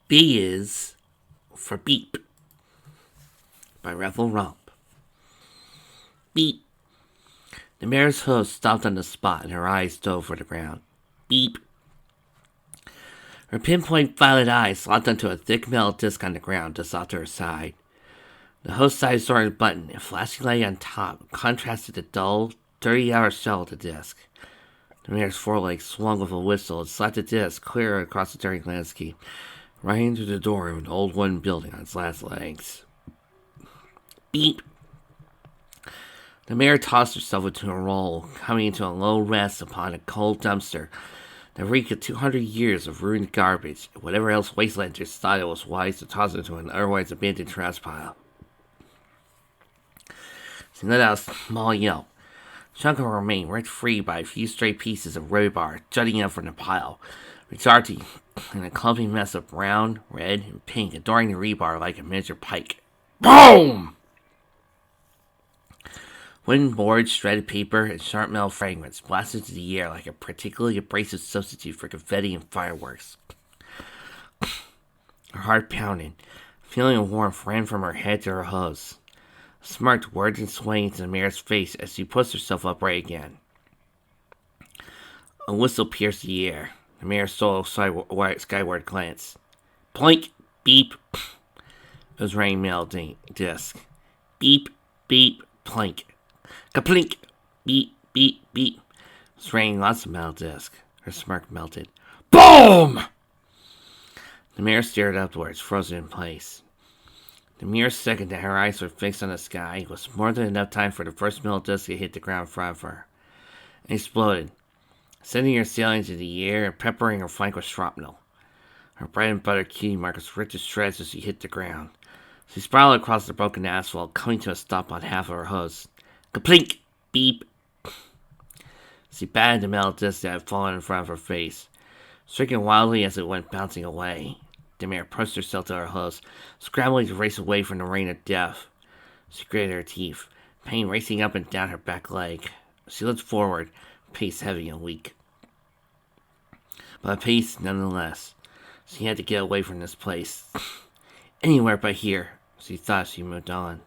B is for Beep by Revel Romp. Beep. The mare's hoof stopped on the spot and her eyes dove for the ground. Beep. Her pinpoint violet eyes locked onto a thick metal disc on the ground just off to her side. The host-sized orange button and flashing light on top contrasted the dull, 30-hour shell of the disc. The mare's forelegs swung with a whistle and slapped the disc clear across the dirty landscape, right into the door of an old wooden building on its last legs. Beep! The mare tossed herself into a roll, coming into a low rest upon a cold dumpster that reeked of 200 years of ruined garbage and whatever else wastelanders thought it was wise to toss into an otherwise abandoned trash pile. She let out a small yelp. The chunk of her remained ripped free by a few stray pieces of rebar jutting out from the pile, resulting in a clumpy mess of brown, red, and pink adorning the rebar like a miniature pike. Boom! Wooden boards, shredded paper, and sharp metal fragments blasted into the air like a particularly abrasive substitute for confetti and fireworks. Her heart pounded. A feeling of warmth ran from her head to her hooves. A smirk whirred and swayed into the mare's face as she pushed herself upright again. A whistle pierced the air. The mare stole a skyward glance. Plink! Beep! It was raining metal disc. Beep! Beep! Plink! Kaplink! Beep! Beep! Beep! It was raining lots of metal disc. Her smirk melted. Boom! The mare stared upwards, frozen in place. The mere second that her eyes were fixed on the sky was more than enough time for the first metal disc to hit the ground in front of her. It exploded, sending her sailing into the air and peppering her flank with shrapnel. Her bread and butter cutie mark was ripped to shreds as she hit the ground. She spiraled across the broken asphalt, coming to a stop on half of her hooves. Kaplink! Beep! She batted the metal disc that had fallen in front of her face, striking wildly as it went bouncing away. The mare pushed herself to her hooves, scrambling to race away from the rain of death. She gritted her teeth, pain racing up and down her back leg. She looked forward, pace heavy and weak. But a pace nonetheless. She had to get away from this place. Anywhere but here, she thought as she moved on.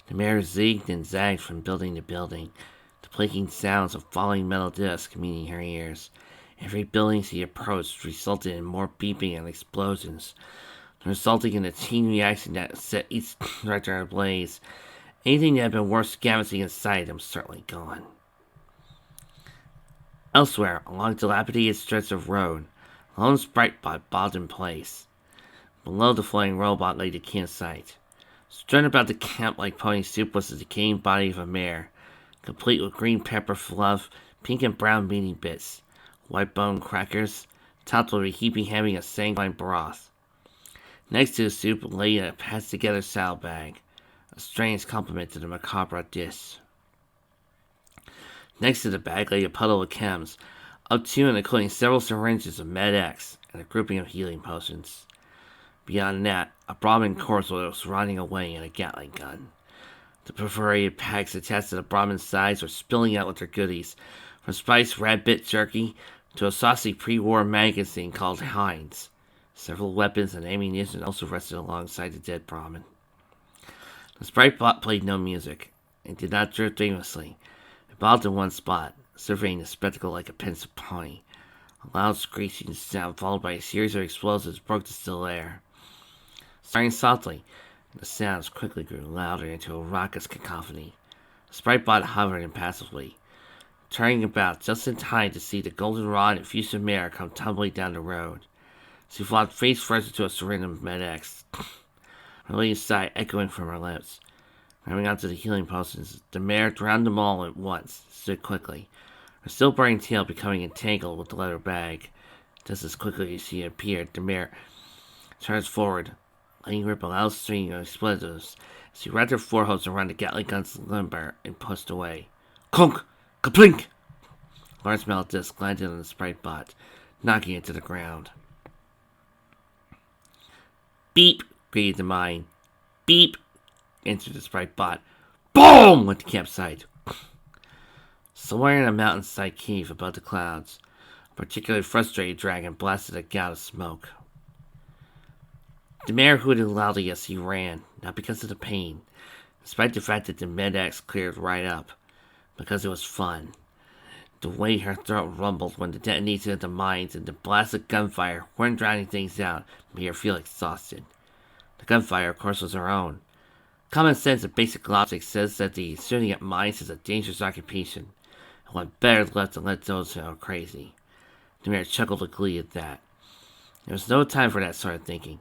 The mare zigged and zagged from building to building, the clinking sounds of falling metal discs meeting her ears. Every building she approached resulted in more beeping and explosions, resulting in a chain reaction that set each director ablaze. Anything that had been worth scavenging inside them was certainly gone. Elsewhere, along a dilapidated stretch of road, a lone sprite bot bobbed in place. Below the floating robot lay the campsite. Strewn about the camp like pony soup was the decaying body of a mare, complete with green pepper fluff, pink and brown meaty bits, white bone crackers, topped with a heaping having of sanguine broth. Next to the soup lay a patched-together salad bag, a strange complement to the macabre dish. Next to the bag lay a puddle of chems, up to and including several syringes of Med-X and a grouping of healing potions. Beyond that, a Brahmin corpse was rotting away in a Gatling gun. The perforated packs attached to the Brahmin's sides were spilling out with their goodies, from spiced rabbit jerky to a saucy pre-war magazine called Heinz. Several weapons and ammunition also rested alongside the dead Brahmin. The sprite bot played no music, and did not drift aimlessly. It bobbed in one spot, surveying the spectacle like a pensive pony. A loud screeching sound followed by a series of explosions broke the still air. Starting softly, the sounds quickly grew louder into a raucous cacophony. The sprite bot hovered impassively, turning about just in time to see the goldenrod and effusive mare come tumbling down the road. She flopped face first into a syringe of Med-X, her lady sigh echoing from her lips. Grabbing onto the healing potions, the mare drowned them all at once, stood quickly, her still burning tail becoming entangled with the leather bag. Just as quickly as she appeared, the mare charged forward, letting rip a loud string of explosives as she wrapped her forehooves around the Gatling gun's limber and pushed away. Clunk! Kaplink! Large metal disc landed on the sprite bot, knocking it to the ground. Beep! Greeted the mine. Beep! Answered the sprite bot. Boom! Went the campsite. Somewhere in a mountainside cave above the clouds, a particularly frustrated dragon blasted a gout of smoke. The mayor hooted loudly as he ran, not because of the pain, despite the fact that the med-X cleared right up, because it was fun. The way her throat rumbled when the detonation of the mines and the blast of gunfire weren't drowning things out made her feel exhausted. The gunfire, of course, was her own. Common sense and basic logic says that the shooting at mines is a dangerous occupation, and one better left to let those who are crazy. The mayor chuckled with glee at that. There was no time for that sort of thinking.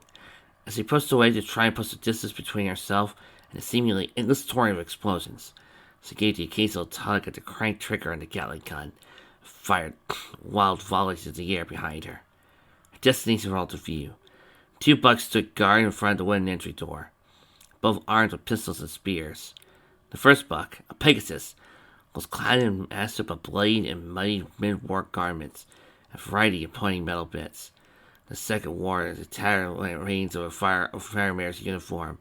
As he pushed away to try and push the distance between herself and the seemingly endless torrent of explosions, she gave the occasional tug at the crank trigger on the Gatling gun, and fired wild volleys into the air behind her. Her destination rolled to view. Two bucks stood guard in front of the wooden entry door, both armed with pistols and spears. The first buck, a Pegasus, was clad in a mashup of blade and muddy mid-war garments, a variety of pointing metal bits. The second wore the tattered reins of a faremare's uniform,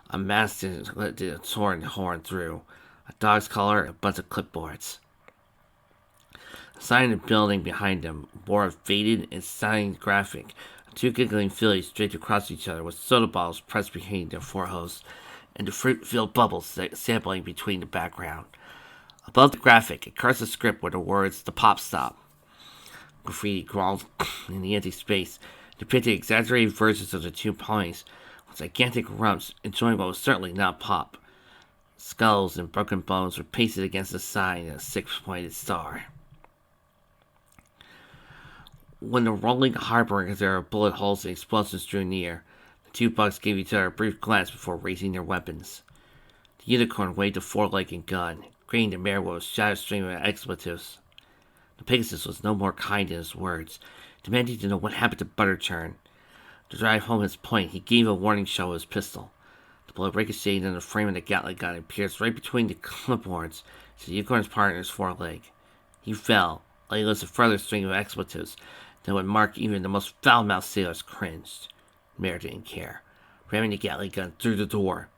a mask that let the torn horn through, a dog's collar, and a bunch of clipboards. The sign in the building behind them bore a faded and signed graphic of two giggling fillies draped across each other with soda bottles pressed between their foreheads and the fruit-filled bubbles sampling between the background. Above the graphic, a cursive script were the words, "The Pop Stop." Graffiti crawled in the empty space, depicting exaggerated versions of the two ponies, with gigantic rumps enjoying what was certainly not pop. Skulls and broken bones were pasted against the sign in a six-pointed star. When the rolling harbingers of bullet holes and explosions drew near, the two bucks gave each other a brief glance before raising their weapons. The unicorn waved a four-legged gun, greeting the mayor with a shadow stream of expletives. The Pegasus was no more kind in his words, demanding to know what happened to Butterchurn. To drive home his point, he gave a warning shot with his pistol. The bullet ricocheted in the frame of the Gatling gun and pierced right between the clipboards to the unicorn's partner's foreleg. He fell, letting loose a further string of expletives that would mark even the most foul-mouthed sailors cringed. Mayor didn't care, ramming the Gatling gun through the door.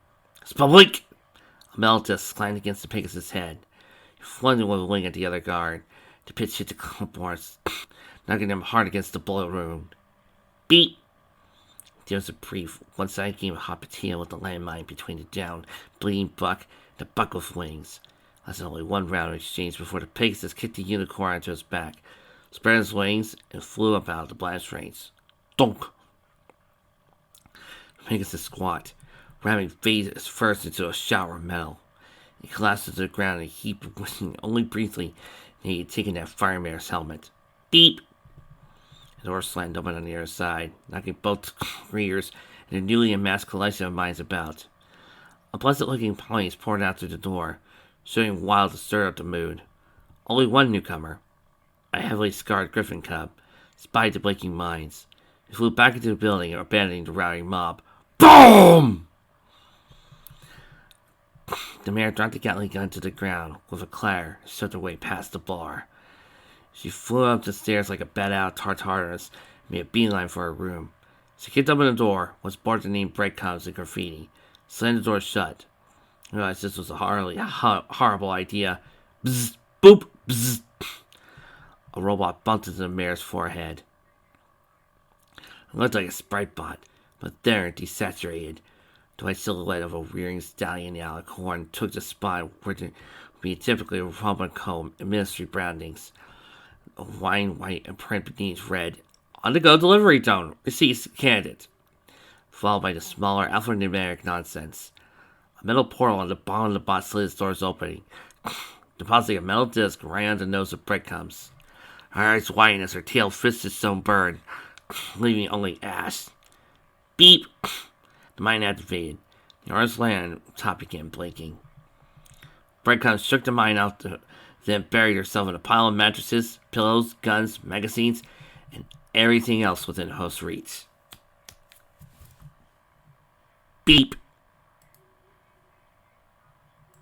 "Spablik!" A metal disc slammed against the Pegasus' head. He flung it with a wing at the other guard. The pitch hit the clipboards, knocking them hard against the bullet wound. Beep! There was a brief, one-sided game of hot potato with the landmine between the downed, bleeding buck and the buck with wings. Lasted only one round of exchange before the Pegasus kicked the unicorn onto his back, spread his wings, and flew up out of the blast range. Donk! The Pegasus squawked, ramming face first into a shower of metal. He collapsed to the ground in a heap, wishing only briefly that he had taken that firemare's helmet. Beep! The door slammed open on the other side, knocking both rears and a newly amassed collection of mines about. Unpleasant-looking ponies poured out through the door, showing wild to stir up the mood. Only one newcomer, a heavily scarred griffin cub, spied the blinking mines. He flew back into the building, abandoning the rowdy mob. Boom! The mayor dropped the Gatling gun to the ground with a clatter and shoved her way past the bar. She flew up the stairs like a bat-out Tartarus and made a beeline for her room. She kicked open the door, was bored to name breadcrumbs and graffiti, slammed the door shut. I realized this was a horrible idea. Bzz, boop, bzz. A robot bumped into the mayor's forehead. It looked like a sprite bot, but there, desaturated. The white silhouette of a rearing stallion out of corn took the spot where there would be typically a Republican comb and ministry brandings. A wine white and print beneath read, "On-the-go delivery tone, receipts candidate," followed by the smaller alphanumeric nonsense. A metal portal on the bottom of the bot slid its doors opening, depositing a metal disc right on the nose of breadcrumbs. Her eyes widened as her tail fisted stone burned, leaving only ash. Beep! The mine activated. The orange land top began blinking. Breadcrumbs shook the mine out, then buried herself in a pile of mattresses, pillows, guns, magazines, and everything else within host reach. Beep!